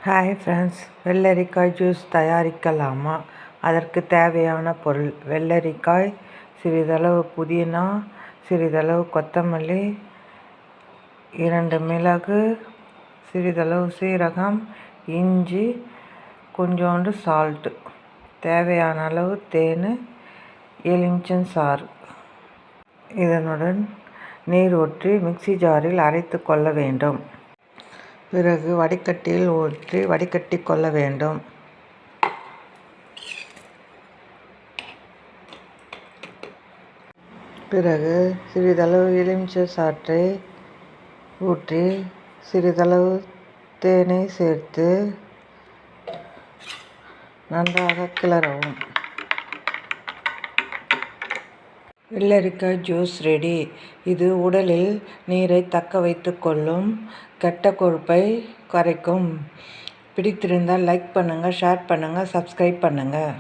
Hi friends, வெள்ளரிக்காய் juice தயாரிக்கலாமா? அதற்கு தேவையான பொருள்: வெள்ளரிக்காய், சிறிதளவு புதினா, சிறிதளவு கொத்தமல்லி, 2 மிளகு, சிறிதளவு சீரகம், இஞ்சி, கொஞ்சோண்டு சால்ட்டு, தேவையான அளவு தேன், எலுமிச்சஞ்சாறு. இதனுடன் நீர் ஊற்றி மிக்ஸி ஜாரில் அரைத்து கொள்ள வேண்டும். பிறகு வடிகட்டியில் ஊற்றி வடிகட்டி கொள்ள வேண்டும். பிறகு சிறிதளவு எலுமிச்சை சாற்றை ஊற்றி சிறிதளவு தேனை சேர்த்து நன்றாக கிளறவும். வெள்ளரிக்காய் ஜூஸ் ரெடி. இது உடலில் நீரை தக்க வைத்து கொள்ளும், கெட்ட கொழுப்பை குறைக்கும். பிடித்திருந்தால் லைக் பண்ணுங்கள், ஷேர் பண்ணுங்கள், சப்ஸ்கிரைப் பண்ணுங்கள்.